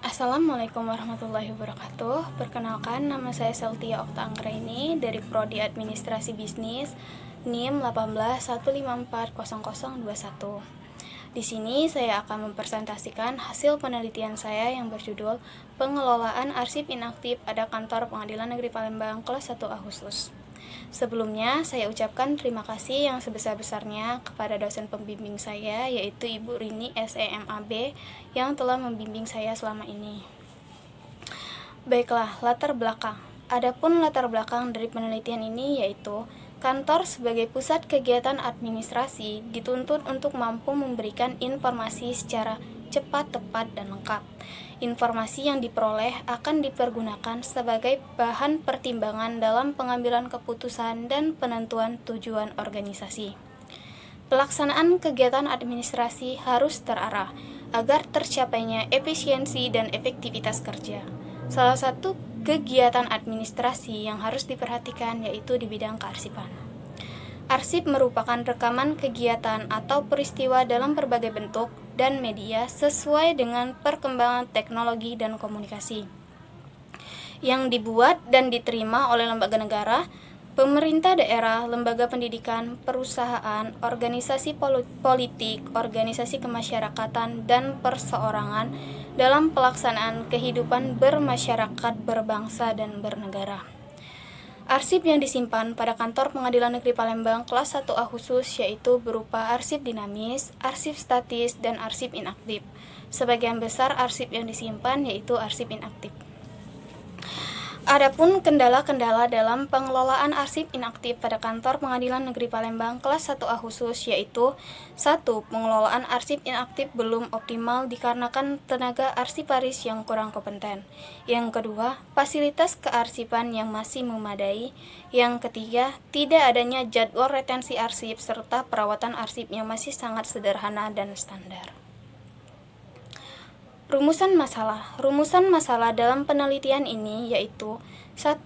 Assalamualaikum warahmatullahi wabarakatuh. Perkenalkan, nama saya Seltia Okta Anggraini dari Prodi Administrasi Bisnis NIM 1815400021. Di sini saya akan mempresentasikan hasil penelitian saya yang berjudul Pengelolaan Arsip Inaktif pada Kantor Pengadilan Negeri Palembang kelas 1A khusus. Sebelumnya, saya ucapkan terima kasih yang sebesar-besarnya kepada dosen pembimbing saya, yaitu Ibu Rini SEMAB, yang telah membimbing saya selama ini. Baiklah, latar belakang. Adapun latar belakang dari penelitian ini yaitu kantor sebagai pusat kegiatan administrasi dituntut untuk mampu memberikan informasi secara cepat, tepat, dan lengkap. Informasi yang diperoleh akan dipergunakan sebagai bahan pertimbangan dalam pengambilan keputusan dan penentuan tujuan organisasi. Pelaksanaan kegiatan administrasi harus terarah agar tercapainya efisiensi dan efektivitas kerja. Salah satu kegiatan administrasi yang harus diperhatikan yaitu di bidang kearsipan. Arsip merupakan rekaman kegiatan atau peristiwa dalam berbagai bentuk dan media sesuai dengan perkembangan teknologi dan komunikasi yang dibuat dan diterima oleh lembaga negara, pemerintah daerah, lembaga pendidikan, perusahaan, organisasi politik, organisasi kemasyarakatan, dan perseorangan dalam pelaksanaan kehidupan bermasyarakat, berbangsa, dan bernegara. Arsip yang disimpan pada kantor Pengadilan Negeri Palembang kelas 1A khusus yaitu berupa arsip dinamis, arsip statis, dan arsip inaktif. Sebagian besar arsip yang disimpan yaitu arsip inaktif. Adapun kendala-kendala dalam pengelolaan arsip inaktif pada kantor Pengadilan Negeri Palembang kelas 1A khusus yaitu 1. Pengelolaan arsip inaktif belum optimal dikarenakan tenaga arsiparis yang kurang kompeten. Yang kedua, fasilitas kearsipan yang masih memadai. Yang ketiga, tidak adanya jadwal retensi arsip serta perawatan arsip yang masih sangat sederhana dan standar. Rumusan masalah dalam penelitian ini yaitu 1.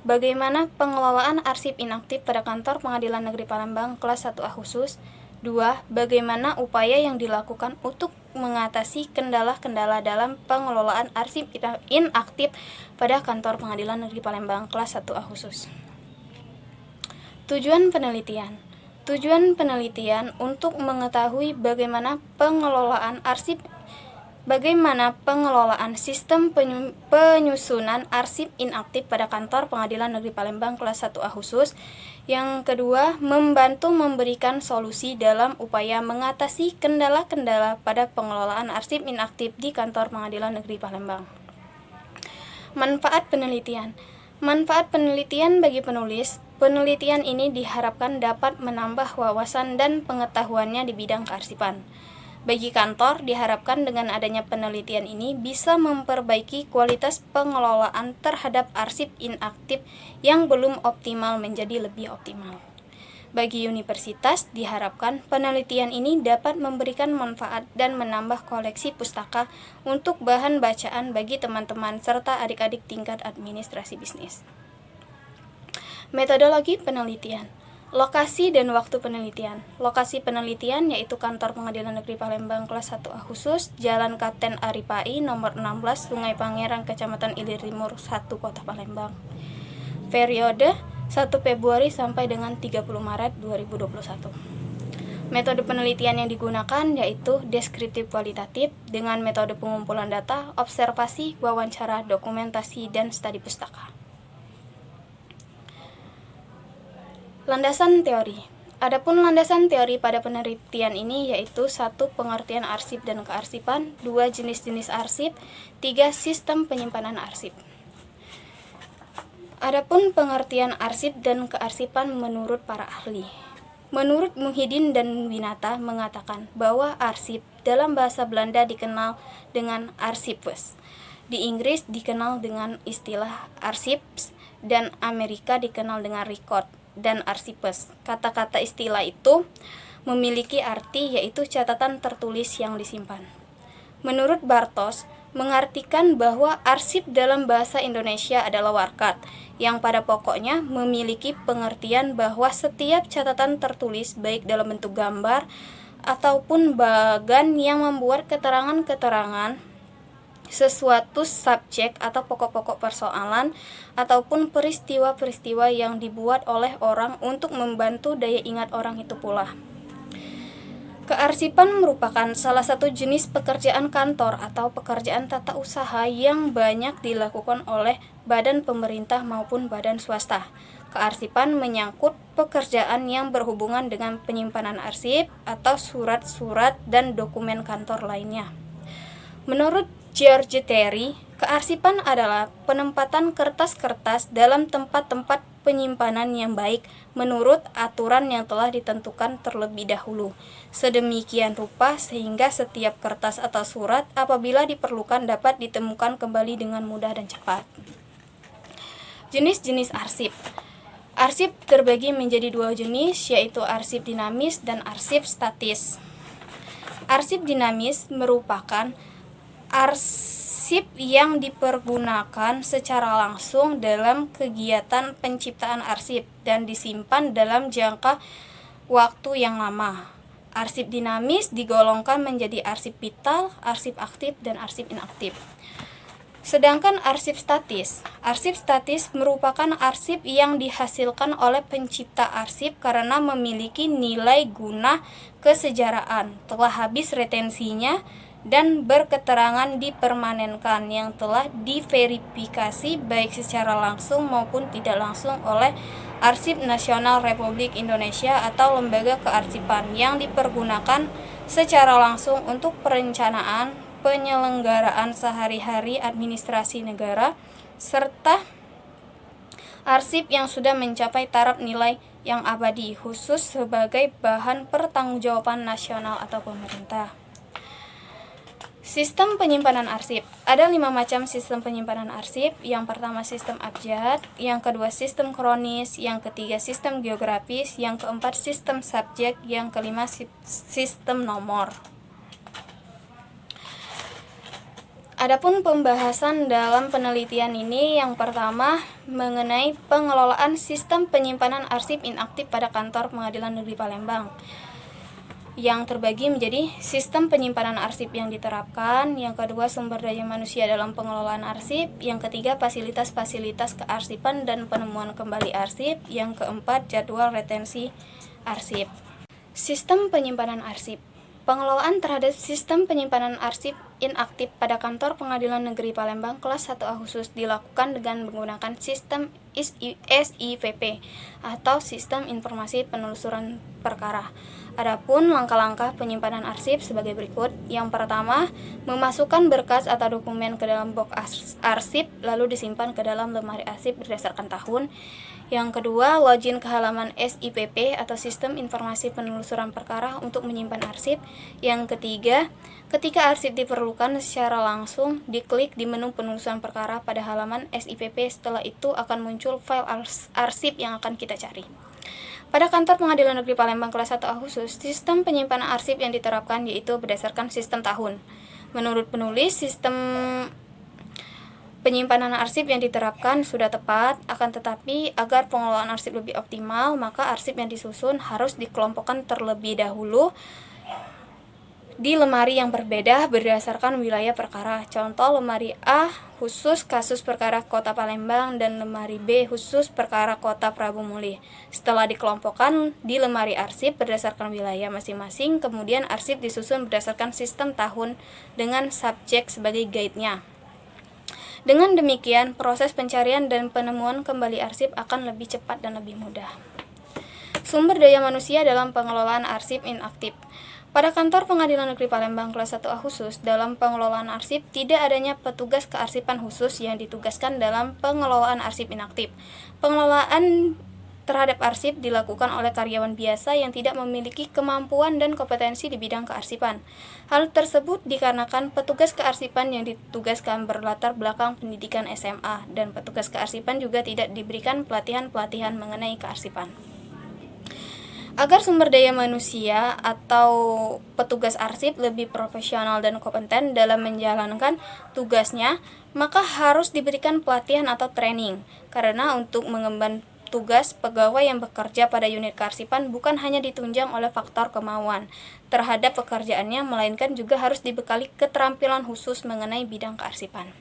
Bagaimana pengelolaan arsip inaktif pada kantor Pengadilan Negeri Palembang kelas 1A khusus. 2. Bagaimana upaya yang dilakukan untuk mengatasi kendala-kendala dalam pengelolaan arsip inaktif pada kantor Pengadilan Negeri Palembang kelas 1A khusus. Tujuan penelitian untuk mengetahui bagaimana pengelolaan sistem penyusunan arsip inaktif pada kantor Pengadilan Negeri Palembang kelas 1A khusus. Yang kedua, membantu memberikan solusi dalam upaya mengatasi kendala-kendala pada pengelolaan arsip inaktif di kantor Pengadilan Negeri Palembang. Manfaat penelitian bagi penulis. Penelitian ini diharapkan dapat menambah wawasan dan pengetahuannya di bidang kearsipan. Bagi kantor, diharapkan dengan adanya penelitian ini bisa memperbaiki kualitas pengelolaan terhadap arsip inaktif yang belum optimal menjadi lebih optimal. Bagi universitas, diharapkan penelitian ini dapat memberikan manfaat dan menambah koleksi pustaka untuk bahan bacaan bagi teman-teman serta adik-adik tingkat administrasi bisnis. Metodologi penelitian. Lokasi dan waktu penelitian. Lokasi penelitian yaitu kantor Pengadilan Negeri Palembang kelas 1A khusus, Jalan Kapten Aripai nomor 16, Sungai Pangeran, Kecamatan Ilir Timur 1, Kota Palembang. Periode 1 Februari sampai dengan 30 Maret 2021. Metode penelitian yang digunakan yaitu deskriptif kualitatif dengan metode pengumpulan data, observasi, wawancara, dokumentasi, dan studi pustaka. Landasan teori. Adapun landasan teori pada penelitian ini yaitu 1. Pengertian arsip dan kearsipan, 2. Jenis-jenis arsip, 3. Sistem penyimpanan arsip. Adapun pengertian arsip dan kearsipan menurut para ahli. Menurut Muhyiddin dan Winata mengatakan bahwa arsip dalam bahasa Belanda dikenal dengan archivus. Di Inggris dikenal dengan istilah archives dan Amerika dikenal dengan record dan arsipes. Kata-kata istilah itu memiliki arti yaitu catatan tertulis yang disimpan. Menurut Bartos, mengartikan bahwa arsip dalam bahasa Indonesia adalah warkat, yang pada pokoknya memiliki pengertian bahwa setiap catatan tertulis baik dalam bentuk gambar ataupun bagan yang membuat keterangan-keterangan sesuatu subjek atau pokok-pokok persoalan ataupun peristiwa-peristiwa yang dibuat oleh orang untuk membantu daya ingat orang itu pula. Kearsipan merupakan salah satu jenis pekerjaan kantor atau pekerjaan tata usaha yang banyak dilakukan oleh badan pemerintah maupun badan swasta. Kearsipan menyangkut pekerjaan yang berhubungan dengan penyimpanan arsip atau surat-surat dan dokumen kantor lainnya. Menurut George Terry, kearsipan adalah penempatan kertas-kertas dalam tempat-tempat penyimpanan yang baik menurut aturan yang telah ditentukan terlebih dahulu, sedemikian rupa sehingga setiap kertas atau surat apabila diperlukan dapat ditemukan kembali dengan mudah dan cepat. Jenis-jenis arsip. Arsip terbagi menjadi dua jenis, yaitu arsip dinamis dan arsip statis. Arsip dinamis merupakan arsip yang dipergunakan secara langsung dalam kegiatan penciptaan arsip dan disimpan dalam jangka waktu yang lama. Arsip dinamis digolongkan menjadi arsip vital, arsip aktif, dan arsip inaktif. Sedangkan arsip statis merupakan arsip yang dihasilkan oleh pencipta arsip karena memiliki nilai guna kesejarahan, telah habis retensinya, dan berketerangan dipermanenkan yang telah diverifikasi baik secara langsung maupun tidak langsung oleh Arsip Nasional Republik Indonesia atau lembaga kearsipan yang dipergunakan secara langsung untuk perencanaan penyelenggaraan sehari-hari administrasi negara, serta arsip yang sudah mencapai taraf nilai yang abadi khusus sebagai bahan pertanggungjawaban nasional atau pemerintah. Sistem penyimpanan arsip. Ada 5 macam sistem penyimpanan arsip. Yang pertama sistem abjad, yang kedua sistem kronis, yang ketiga sistem geografis, yang keempat sistem subjek, yang kelima sistem nomor. Adapun pembahasan dalam penelitian ini, yang pertama mengenai pengelolaan sistem penyimpanan arsip inaktif pada kantor Pengadilan Negeri Palembang, yang terbagi menjadi sistem penyimpanan arsip yang diterapkan, yang kedua sumber daya manusia dalam pengelolaan arsip, yang ketiga fasilitas-fasilitas kearsipan dan penemuan kembali arsip, yang keempat jadwal retensi arsip. Sistem penyimpanan arsip. Pengelolaan terhadap sistem penyimpanan arsip inaktif pada kantor Pengadilan Negeri Palembang kelas 1A khusus dilakukan dengan menggunakan sistem SIPP atau Sistem Informasi Penelusuran Perkara. Adapun langkah-langkah penyimpanan arsip sebagai berikut. Yang pertama, memasukkan berkas atau dokumen ke dalam box arsip lalu disimpan ke dalam lemari arsip berdasarkan tahun. Yang kedua, login ke halaman SIPP atau Sistem Informasi Penelusuran Perkara untuk menyimpan arsip. Yang ketiga, ketika arsip diperlukan secara langsung, diklik di menu penelusuran perkara pada halaman SIPP. Setelah itu akan muncul file arsip yang akan kita cari. Pada kantor Pengadilan Negeri Palembang kelas 1A khusus, sistem penyimpanan arsip yang diterapkan yaitu berdasarkan sistem tahun. Menurut penulis, sistem penyimpanan arsip yang diterapkan sudah tepat, akan tetapi agar pengelolaan arsip lebih optimal, maka arsip yang disusun harus dikelompokkan terlebih dahulu di lemari yang berbeda berdasarkan wilayah perkara. Contoh, lemari A khusus kasus perkara Kota Palembang dan lemari B khusus perkara Kota Prabu Muli. Setelah dikelompokkan di lemari arsip berdasarkan wilayah masing-masing, kemudian arsip disusun berdasarkan sistem tahun dengan subjek sebagai guide-nya. Dengan demikian, proses pencarian dan penemuan kembali arsip akan lebih cepat dan lebih mudah. Sumber daya manusia dalam pengelolaan arsip inaktif. Pada kantor Pengadilan Negeri Palembang kelas 1A khusus, dalam pengelolaan arsip tidak adanya petugas kearsipan khusus yang ditugaskan dalam pengelolaan arsip inaktif. Pengelolaan terhadap arsip dilakukan oleh karyawan biasa yang tidak memiliki kemampuan dan kompetensi di bidang kearsipan. Hal tersebut dikarenakan petugas kearsipan yang ditugaskan berlatar belakang pendidikan SMA, dan petugas kearsipan juga tidak diberikan pelatihan-pelatihan mengenai kearsipan. Agar sumber daya manusia atau petugas arsip lebih profesional dan kompeten dalam menjalankan tugasnya, maka harus diberikan pelatihan atau training. Karena untuk mengemban petugas pegawai yang bekerja pada unit kearsipan bukan hanya ditunjang oleh faktor kemauan terhadap pekerjaannya, melainkan juga harus dibekali keterampilan khusus mengenai bidang kearsipan.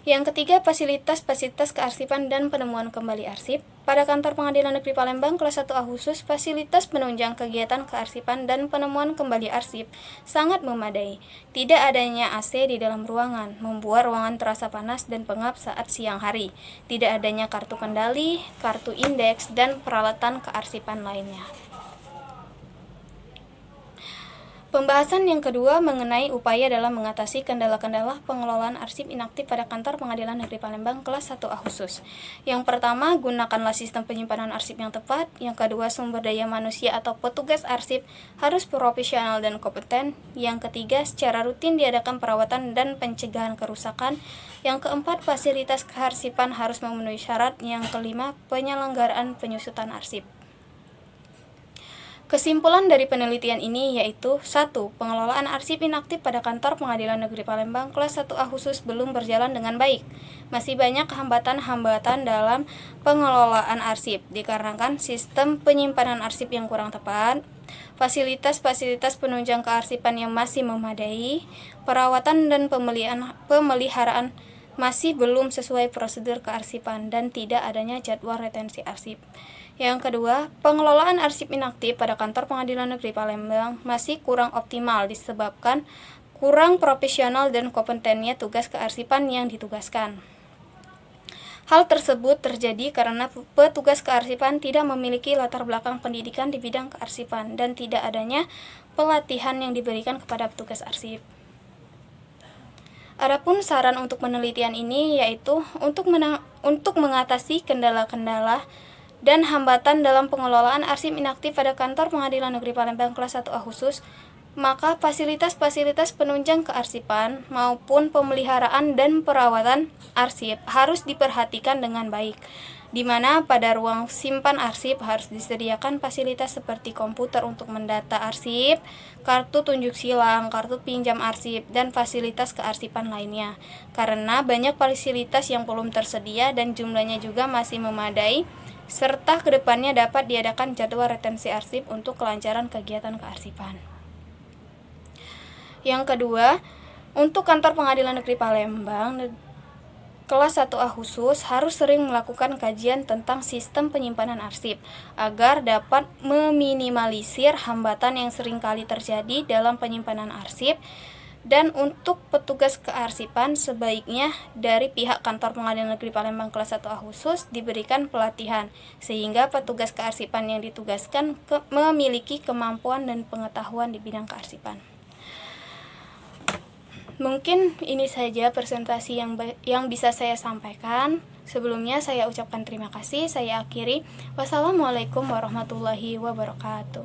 Yang ketiga, fasilitas kearsipan dan penemuan kembali arsip. Pada kantor Pengadilan Negeri Palembang kelas 1A khusus, fasilitas penunjang kegiatan kearsipan dan penemuan kembali arsip sangat memadai. Tidak adanya AC di dalam ruangan, membuat ruangan terasa panas dan pengap saat siang hari. Tidak adanya kartu kendali, kartu indeks, dan peralatan kearsipan lainnya. Pembahasan yang kedua mengenai upaya dalam mengatasi kendala-kendala pengelolaan arsip inaktif pada kantor Pengadilan Negeri Palembang kelas 1A khusus. Yang pertama, gunakanlah sistem penyimpanan arsip yang tepat. Yang kedua, sumber daya manusia atau petugas arsip harus profesional dan kompeten. Yang ketiga, secara rutin diadakan perawatan dan pencegahan kerusakan. Yang keempat, fasilitas kearsipan harus memenuhi syarat. Yang kelima, penyelenggaraan penyusutan arsip. Kesimpulan dari penelitian ini yaitu 1. Pengelolaan arsip inaktif pada kantor Pengadilan Negeri Palembang kelas 1A khusus belum berjalan dengan baik. Masih banyak hambatan-hambatan dalam pengelolaan arsip dikarenakan sistem penyimpanan arsip yang kurang tepat, fasilitas penunjang kearsipan yang masih memadai, perawatan dan pemeliharaan masih belum sesuai prosedur kearsipan, dan tidak adanya jadwal retensi arsip. Yang kedua, pengelolaan arsip inaktif pada kantor Pengadilan Negeri Palembang masih kurang optimal disebabkan kurang profesional dan kompetennya tugas kearsipan yang ditugaskan. Hal tersebut terjadi karena petugas kearsipan tidak memiliki latar belakang pendidikan di bidang kearsipan dan tidak adanya pelatihan yang diberikan kepada petugas arsip. Adapun saran untuk penelitian ini yaitu untuk mengatasi kendala-kendala dan hambatan dalam pengelolaan arsip inaktif pada kantor Pengadilan Negeri Palembang kelas 1A khusus, maka fasilitas penunjang kearsipan maupun pemeliharaan dan perawatan arsip harus diperhatikan dengan baik, di mana pada ruang simpan arsip harus disediakan fasilitas seperti komputer untuk mendata arsip, kartu tunjuk silang, kartu pinjam arsip, dan fasilitas kearsipan lainnya. Karena banyak fasilitas yang belum tersedia dan jumlahnya juga masih memadai, serta kedepannya dapat diadakan jadwal retensi arsip untuk kelancaran kegiatan kearsipan. Yang kedua, untuk kantor Pengadilan Negeri Palembang kelas 1A khusus harus sering melakukan kajian tentang sistem penyimpanan arsip agar dapat meminimalisir hambatan yang seringkali terjadi dalam penyimpanan arsip. Dan untuk petugas kearsipan sebaiknya dari pihak kantor Pengadilan Negeri Palembang kelas 1A khusus diberikan pelatihan sehingga petugas kearsipan yang ditugaskan memiliki kemampuan dan pengetahuan di bidang kearsipan. Mungkin ini saja presentasi yang bisa saya sampaikan. Sebelumnya saya ucapkan terima kasih. Saya akhiri. Wassalamualaikum warahmatullahi wabarakatuh.